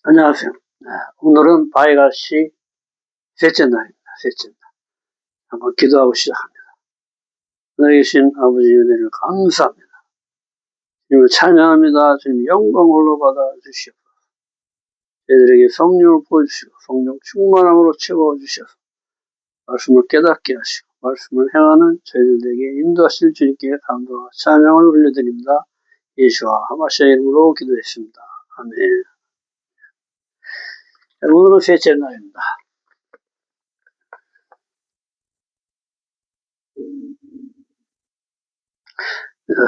안녕하세요. 오늘은 바이가시 셋째 날입니다. 셋째 날. 한번 기도하고 시작합니다. 하늘에 계신 아버지 은혜를 감사합니다. 주님을 찬양합니다. 주님 영광 홀로 받아 주시옵소서. 저희들에게 성령을 부어주시고 성령 충만함으로 채워주셔서 말씀을 깨닫게 하시고 말씀을 행하는 저희들에게 인도하실 주님께 감사와 찬양을 올려드립니다. 예수와 하마시아 이름으로 기도했습니다. 아멘. 오늘은 셋째 날입니다.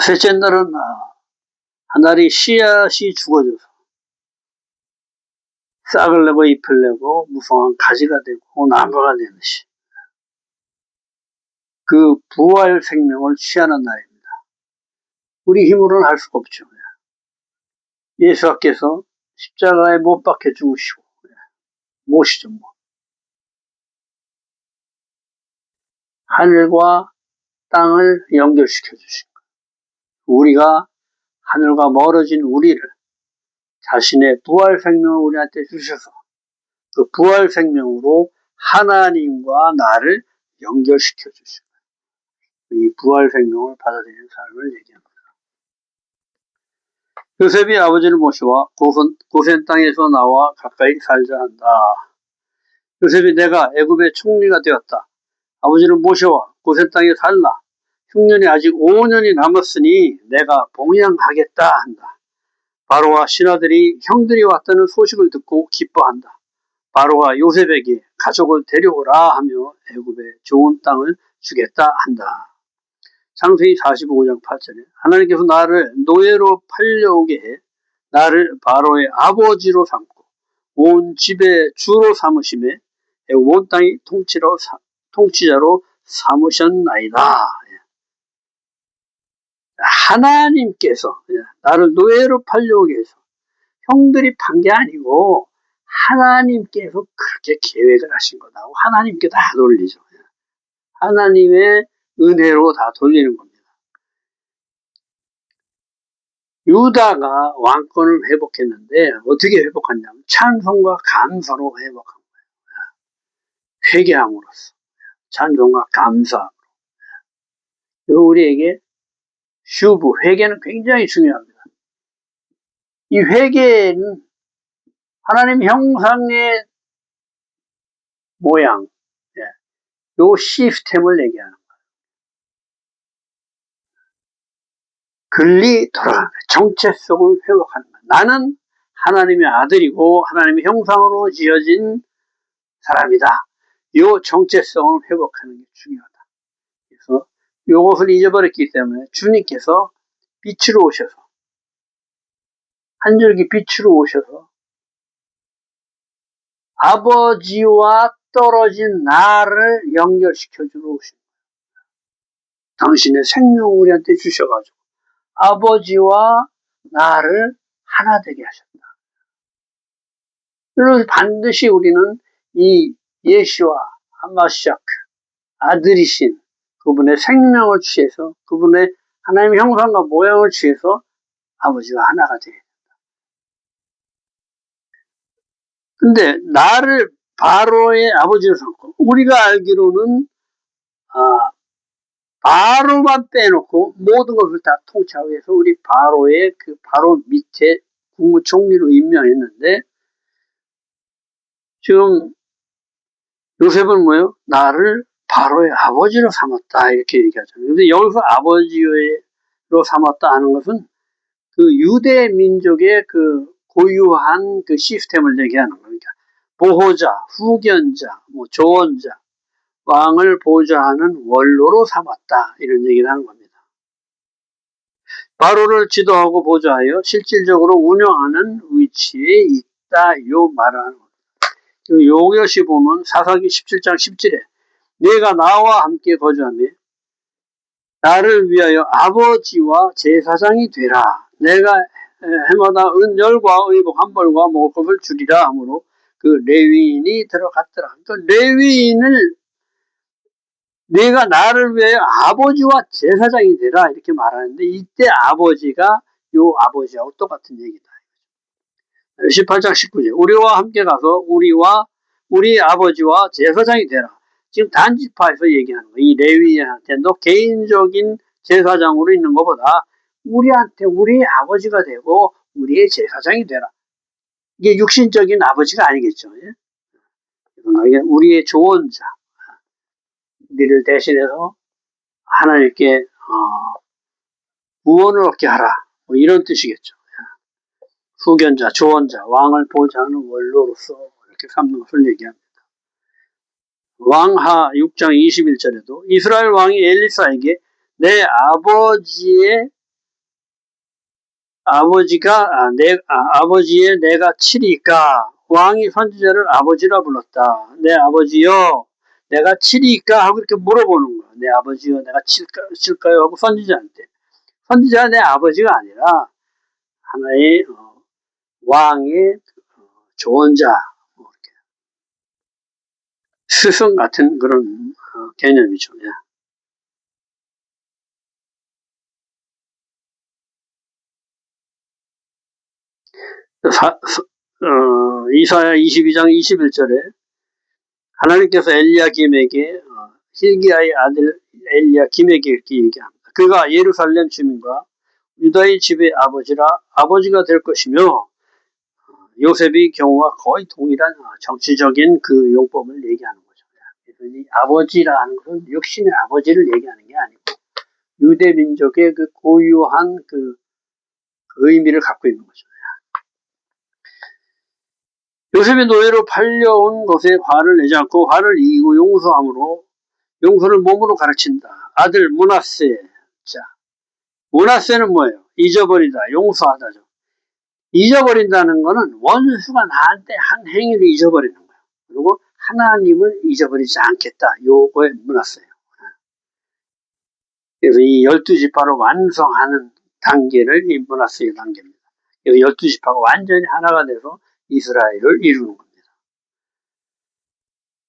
셋째 날은 한 알이 씨앗이 죽어져서 싹을 내고 잎을 내고 무성한 가지가 되고 나무가 되는 시. 그 부활 생명을 취하는 날입니다. 우리 힘으로는 할 수가 없죠. 예수께서 십자가에 못 박혀 죽으시고 못이죠. 하늘과 땅을 연결시켜 주신 거예요. 우리가 하늘과 멀어진 우리를 자신의 부활 생명을 우리한테 주셔서 그 부활 생명으로 하나님과 나를 연결시켜 주신 거예요. 이 부활 생명을 받아들이는 삶을 얘기합니다. 요셉이 아버지를 모시와 고센 땅에서 나와 가까이 살자 한다. 요셉이 내가 애굽의 총리가 되었다. 아버지를 모셔와 고센 땅에 살라. 흉년이 아직 5년이 남았으니 내가 봉양하겠다 한다. 바로와 신하들이 형들이 왔다는 소식을 듣고 기뻐한다. 바로가 요셉에게 가족을 데려오라 하며 애굽의 좋은 땅을 주겠다 한다. 창세기 45장 8절에 하나님께서 나를 노예로 팔려오게 해 나를 바로의 아버지로 삼고 온 집의 주로 삼으심에 온 땅의 통치자로 삼으셨나이다. 하나님께서 나를 노예로 팔려오게 해서 형들이 판 게 아니고 하나님께서 그렇게 계획을 하신 거다. 하나님께 다 돌리죠. 하나님의 은혜로 다 돌리는 겁니다. 유다가 왕권을 회복했는데 어떻게 회복했냐면 찬송과 감사로 회복한 거예요. 회개함으로써 찬송과 감사함으로. 그리고 우리에게 슈브, 회개는 굉장히 중요합니다. 이 회개는 하나님 형상의 모양, 요 시스템을 얘기하는 거예요. 근리 돌아가는 거예요. 정체성을 회복하는 거예요. 나는 하나님의 아들이고 하나님의 형상으로 지어진 사람이다. 요 정체성을 회복하는 게 중요하다. 그래서 요것을 잊어버렸기 때문에 주님께서 빛으로 오셔서 한 줄기 빛으로 오셔서 아버지와 떨어진 나를 연결시켜주러 오신 거예요. 당신의 생명을 우리한테 주셔가지고 아버지와 나를 하나 되게 하셨다. 그래서 반드시 우리는 이 예시와 하마시아크 아들이신 그분의 생명을 취해서 그분의 하나님의 형상과 모양을 취해서 아버지와 하나가 돼야 된다. 근데 나를 바로의 아버지로 삼고 우리가 알기로는 바로만 빼놓고 모든 것을 다 통치하기 위해서 우리 바로의 그 바로 밑에 국무총리로 임명했는데 지금 요셉은 뭐예요? 나를 바로의 아버지로 삼았다 이렇게 얘기하잖아요. 근데 여기서 아버지로 삼았다 하는 것은 그 유대 민족의 그 고유한 그 시스템을 얘기하는 거니까 보호자, 후견자, 뭐 조언자, 왕을 보좌하는 원로로 삼았다 이런 얘기를 하는 겁니다. 바로를 지도하고 보좌하여 실질적으로 운영하는 위치에 있다 요 말을 하는 겁니다. 요것이 보면 사사기 17장 17에 내가 나와 함께 거주하며 나를 위하여 아버지와 제사장이 되라. 내가 해마다 은열과 의복 한 벌과 먹을 것을 주리라 하므로 그 레위인이 들어갔더라. 그러니까 레위인을 내가 나를 위하여 아버지와 제사장이 되라 이렇게 말하는데 이때 아버지가 요 아버지하고 똑같은 얘기다. 18장 19절. 우리와 함께 가서 우리 아버지와 제사장이 되라. 지금 단지파에서 얘기하는 거예요. 이 레위한테 너 개인적인 제사장으로 있는 것보다 우리한테 우리 아버지가 되고 우리의 제사장이 되라. 이게 육신적인 아버지가 아니겠죠. 예? 이게 우리의 조언자, 우리를 대신해서 하나님께 구원을 얻게 하라. 뭐 이런 뜻이겠죠. 후견자, 조언자, 왕을 보좌하는 원로로서 이렇게 삼는 것을 얘기합니다. 왕하 6장 21절에도 이스라엘 왕이 엘리사에게 내 아버지의 내가 치리까 왕이 선지자를 아버지라 불렀다. 내 아버지여 내가 치리까 하고 이렇게 물어보는 거야. 내 아버지여 내가 칠까요 하고 선지자가 내 아버지가 아니라 하나의 왕의 조언자, 뭐 이렇게 스승 같은 그런 개념이죠. 예. 이사야 22장 21절에 하나님께서 엘리야김에게 hil기야의 아들 엘리야김에게 이렇게 얘기합니다. 그가 예루살렘 주민과 유다의 집의 아버지가 될 것이며 요셉의 경우와 거의 동일한 정치적인 그 용법을 얘기하는 거죠. 그래서 이 아버지라는 것은 육신의 아버지를 얘기하는 게 아니고 유대 민족의 그 고유한 그 의미를 갖고 있는 거죠. 요셉이 노예로 팔려온 것에 화를 내지 않고 화를 이기고 용서를 몸으로 가르친다. 아들 므낫세. 자, 므낫세는 뭐예요? 잊어버리다, 용서하다죠. 잊어버린다는 것은 원수가 나한테 한 행위를 잊어버리는 거예요. 그리고 하나님을 잊어버리지 않겠다. 요거에 므낫세예요. 그래서 이 12지파를 완성하는 단계를 이 므낫세의 단계입니다. 그래서 12지파가 완전히 하나가 돼서 이스라엘을 이루는 겁니다.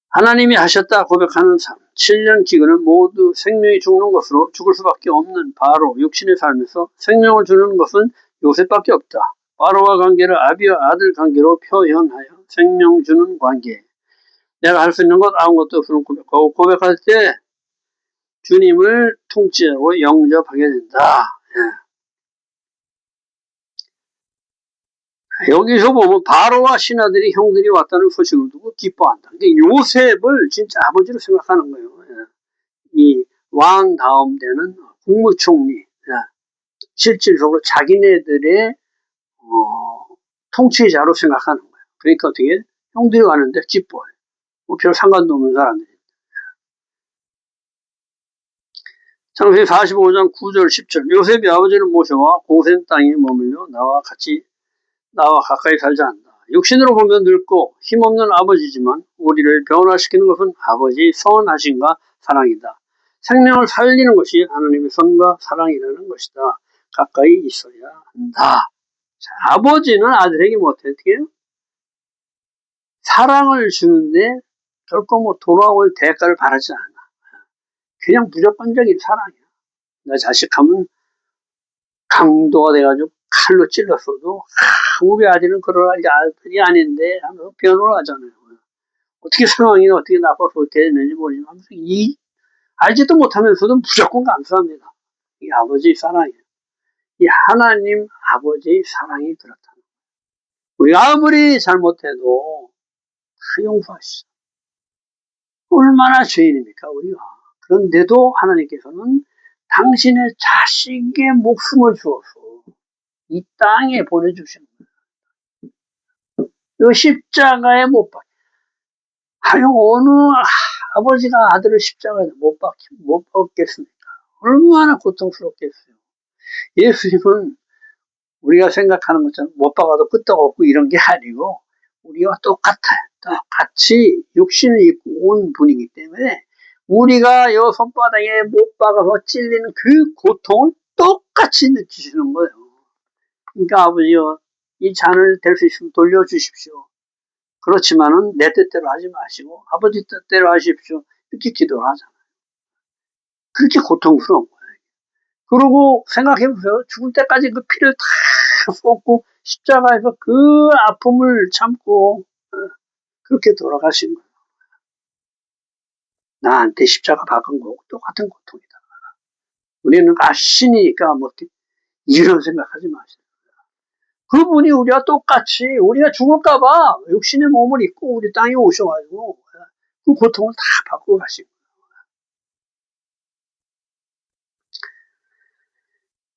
하나님이 하셨다 고백하는 삶, 7년 기근은 모두 생명이 죽는 것으로 죽을 수밖에 없는 바로 육신의 삶에서 생명을 주는 것은 요셉밖에 없다. 바로와 관계를 아비와 아들 관계로 표현하여 생명 주는 관계. 내가 할 수 있는 것 아무것도 없음을 고백하고 고백할 때 주님을 통째로 영접하게 된다. 예. 여기서 보면 바로와 신하들이 형들이 왔다는 소식을 두고 기뻐한다. 요셉을 진짜 아버지로 생각하는 거예요. 이 왕 다음 되는 국무총리, 실질적으로 자기네들의 통치자로 생각하는 거예요. 그러니까 어떻게 형들이 왔는데 기뻐해요. 뭐 별 상관도 없는 사람들이. 창세기 45장 9절 10절 요셉이 아버지를 모셔와 고센 땅에 머물며 나와 가까이 살자 한다. 육신으로 보면 늙고 힘없는 아버지지만 우리를 변화시키는 것은 아버지의 선하심과 사랑이다. 생명을 살리는 것이 하나님의 선과 사랑이라는 것이다. 가까이 있어야 한다. 자, 아버지는 아들에게 어떻게 해요? 사랑을 주는데 결코 뭐 돌아올 대가를 바라지 않아. 그냥 무조건적인 사랑이야. 내 자식하면 강도가 돼가지고 칼로 찔렀어도 우리 아들은 그럴 아들이 아닌데 하면서 변호를 하잖아요. 어떻게 상황이 어떻게 나빠서 어떻게 됐는지 모르지만 알지도 못하면서도 무조건 감사합니다. 이 아버지의 사랑이에요. 이 하나님 아버지의 사랑이 그렇다. 우리가 아무리 잘못해도 다 용서하시죠. 얼마나 죄인입니까 우리가. 그런데도 하나님께서는 당신의 자식의 목숨을 주어서 이 땅에 보내주시는 거예요. 이 십자가에 못 박혀. 하여 어느 아버지가 아들을 십자가에 못 박겠습니까? 얼마나 고통스럽겠어요. 예수님은 우리가 생각하는 것처럼 못 박아도 끄떡없고 이런 게 아니고 우리와 똑같아요. 똑같이 육신을 입고 온 분이기 때문에 우리가 이 손바닥에 못 박아서 찔리는 그 고통을 똑같이 느끼시는 거예요. 그러니까 아버지요, 이 잔을 될 수 있으면 돌려주십시오. 그렇지만은 내 뜻대로 하지 마시고 아버지 뜻대로 하십시오. 이렇게 기도를 하잖아요. 그렇게 고통스러운 거예요. 그리고 생각해보세요. 죽을 때까지 그 피를 다 쏟고 십자가에서 그 아픔을 참고 그렇게 돌아가신 거예요. 나한테 십자가 박은 거고 똑같은 고통이다. 우리는 신이니까 뭐 이런 생각하지 마세요. 그분이 우리와 똑같이 우리가 죽을까봐 육신의 몸을 입고 우리 땅에 오셔가지고 그 고통을 다 받고 가시고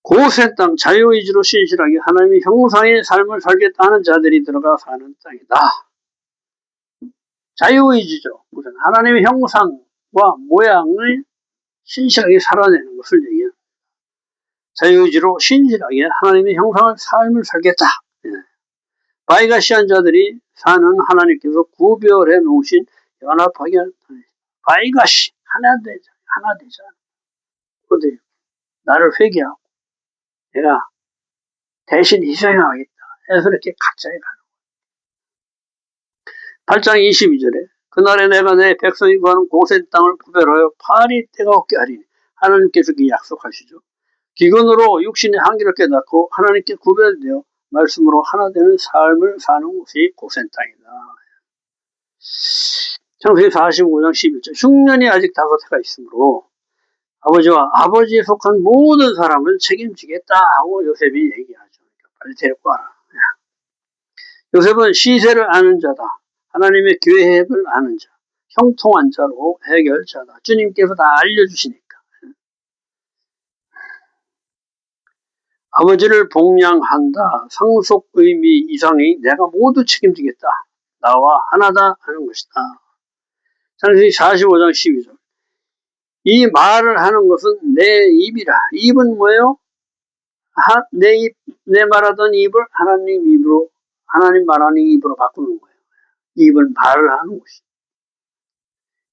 고센 땅 자유의지로 신실하게 하나님의 형상의 삶을 살겠다는 자들이 들어가 사는 땅이다. 자유의지죠. 무슨 하나님의 형상과 모양을 신실하게 살아내는 것을 얘기해요. 자유의지로 신실하게 하나님의 형상의 삶을 살겠다. 바이가시한 자들이 사는 하나님께서 구별해 놓으신 연합하게 하는 바이가시 하나 되자. 그런데 나를 회개하고 내가 대신 희생하겠다 해서 이렇게 각자에 가는 거예요. 8장 22절에 그날에 내가 내 백성이 거하는 고센 땅을 구별하여 파리 때가 없게 하리니 하나님께서 그 약속하시죠. 기근으로 육신의 한계를 깨닫고 하나님께 구별되어 말씀으로 하나 되는 삶을 사는 곳이 고센 땅이다. 창세기 45장 11절 흉년이 아직 5해가 있으므로 아버지와 아버지에 속한 모든 사람을 책임지겠다 하고 요셉이 얘기하죠. 빨리 데리고 와라. 요셉은 시세를 아는 자다. 하나님의 계획을 아는 자. 형통한 자로 해결자다. 주님께서 다 알려주시니까. 아버지를 복양한다. 상속 의미 이상이 내가 모두 책임지겠다. 나와 하나다 하는 것이다. 창세기 45장 12절 이 말을 하는 것은 내 입이라. 입은 뭐예요? 내 말하던 입을 하나님 말하는 입으로 바꾸는 거예요. 입은 말을 하는 것이.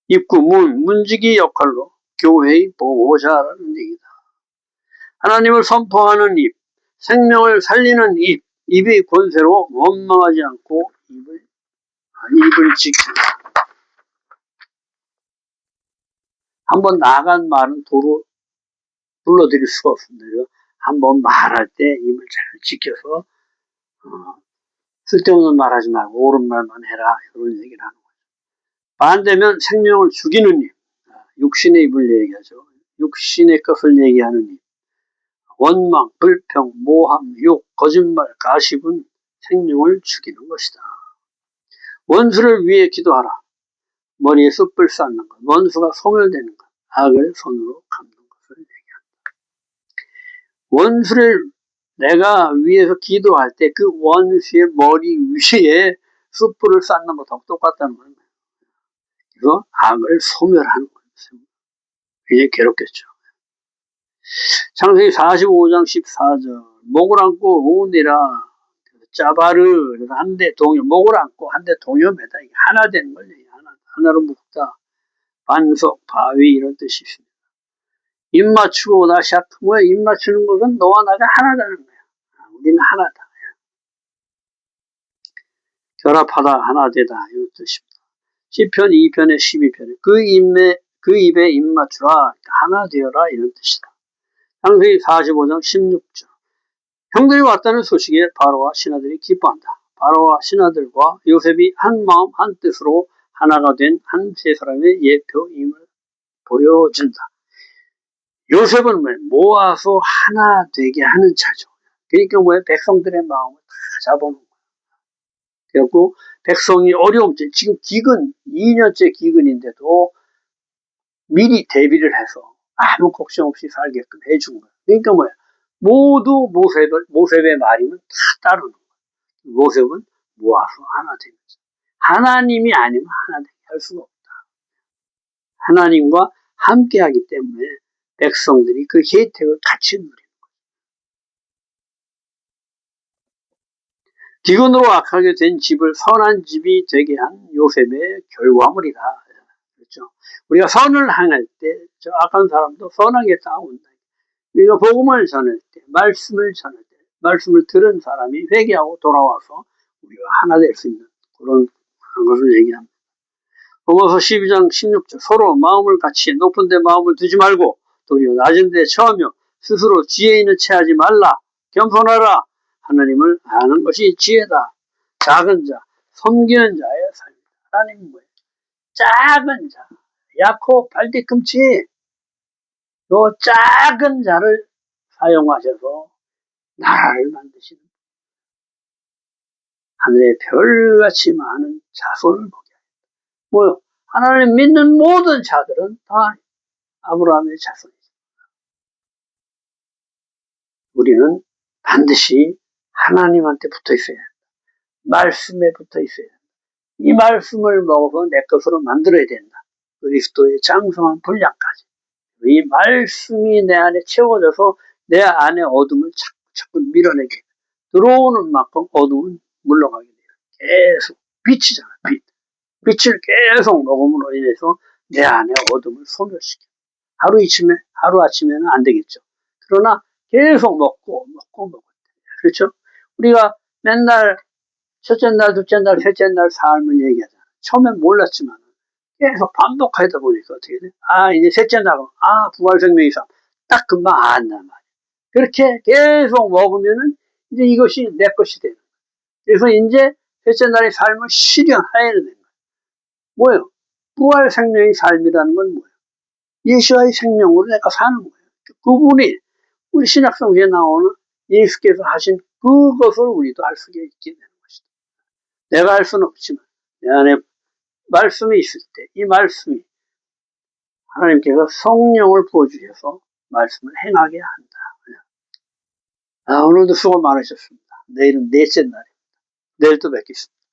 입구, 문지기 역할로 교회의 보호자라는 얘기다. 하나님을 선포하는 입, 생명을 살리는 입, 입의 권세로 원망하지 않고 입을 지킨다. 한번 나간 말은 도로 불러드릴 수가 없습니다. 한번 말할 때 입을 잘 지켜서 쓸데없는 말 하지 말고 옳은 말만 해라 이런 얘기를 하는 거예요. 반대면 생명을 죽이는 입, 육신의 입을 얘기하죠. 육신의 것을 얘기하는 입, 원망, 불평, 모함, 욕, 거짓말, 가십은 생명을 죽이는 것이다. 원수를 위해 기도하라. 머리에 숯불 쌓는 것, 원수가 소멸되는 것, 악을 손으로 갚는 것을 얘기한다. 원수를 내가 위해서 기도할 때 그 원수의 머리 위에 숯불을 쌓는 것하고 똑같다는 거예요. 이거 악을 소멸하는 거예요. 굉장히 괴롭겠죠. 창세기 45장 14절 목을 안고 오니라 짜바르 한대 동요 목을 안고 한대 동요 매다 이게 하나 되는 거예요. 하나로 묶다 반석 바위 이런 뜻이 있습니다. 입 맞추고 다시 뭐야 입 맞추는 것은 너와 나가 하나다는 거야. 우리는 하나다. 결합하다 하나 되다 이런 뜻입니다. 시편 2편에 12편에 그 입에 입 맞추라 하나 되어라 이런 뜻이다. 창세기 45장 16절 형들이 왔다는 소식에 바로와 신하들이 기뻐한다. 바로와 신하들과 요셉이 한 마음 한 뜻으로 하나가 된 한 세 사람의 예표임을 보여준다. 요셉은 모아서 하나 되게 하는 자죠. 그러니까 백성들의 마음을 다 잡아놓은 거예요. 그래갖고 백성이 어려움째 지금 기근 2년째 기근인데도 미리 대비를 해서 아무 걱정 없이 살게끔 해준 거예요. 그러니까 모두 모셉의 말이면 다 따르는 거예요. 모셉은 모아서 하나 되는 거죠. 하나님이 아니면 하나 되게 할 수가 없다. 하나님과 함께하기 때문에 백성들이 그 혜택을 같이 누리는 거예요. 기근으로 악하게 된 집을 선한 집이 되게 한 요셉의 결과물이다. 그렇죠? 우리가 선을 행할 때 저 악한 사람도 선하게 싸운다. 우리가 복음을 전할 때, 말씀을 전할 때, 말씀을 들은 사람이 회개하고 돌아와서 우리가 하나 될 수 있는 그런 것을 얘기합니다. 로마서 12장 16절 서로 마음을 같이 높은 데 마음을 두지 말고 도리어 낮은 데 처하며 스스로 지혜 있는 체하지 말라. 겸손하라. 하나님을 아는 것이 지혜다. 작은 자, 섬기는 자의 삶이다. 하나님은 뭐예요? 작은 자, 야코 발뒤꿈치, 요 작은 자를 사용하셔서 나라를 만드시는 하늘의 별같이 많은 자손을 보게 합니다. 뭐요? 하나님 믿는 모든 자들은 다 아브라함의 자손이죠. 우리는 반드시 하나님한테 붙어 있어야 한다. 말씀에 붙어 있어야 한다. 이 말씀을 먹어서 내 것으로 만들어야 된다. 그리스도의 장성한 분량까지. 이 말씀이 내 안에 채워져서 내 안에 어둠을 자꾸 밀어내게. 들어오는 만큼 어둠은 물러가게 돼요. 계속 빛이잖아, 빛. 빛을 계속 먹음으로 인해서 내 안에 어둠을 소멸시켜. 하루 아침에는 안 되겠죠. 그러나 계속 먹고. 그렇죠? 우리가 맨날 첫째 날, 둘째 날, 셋째 날 삶을 얘기하잖아. 처음엔 몰랐지만 계속 반복하다 보니까 어떻게 돼? 이제 셋째 날은, 부활생명의 삶. 딱 금방 안단 말이야. 그렇게 계속 먹으면은 이제 이것이 내 것이 되는 거야. 그래서 이제 셋째 날의 삶을 실현해야 되는 거야. 뭐예요? 부활생명의 삶이라는 건 뭐예요? 예수와의 생명으로 내가 사는 거예요. 그분이 우리 신약성경에 나오는 예수께서 하신 그것을 우리도 할 수 있게 되는 것이다. 내가 할 수는 없지만 내 안에 말씀이 있을 때 이 말씀이 하나님께서 성령을 부어주셔서 말씀을 행하게 한다. 오늘도 수고 많으셨습니다. 내일은 넷째 날입니다. 내일 또 뵙겠습니다.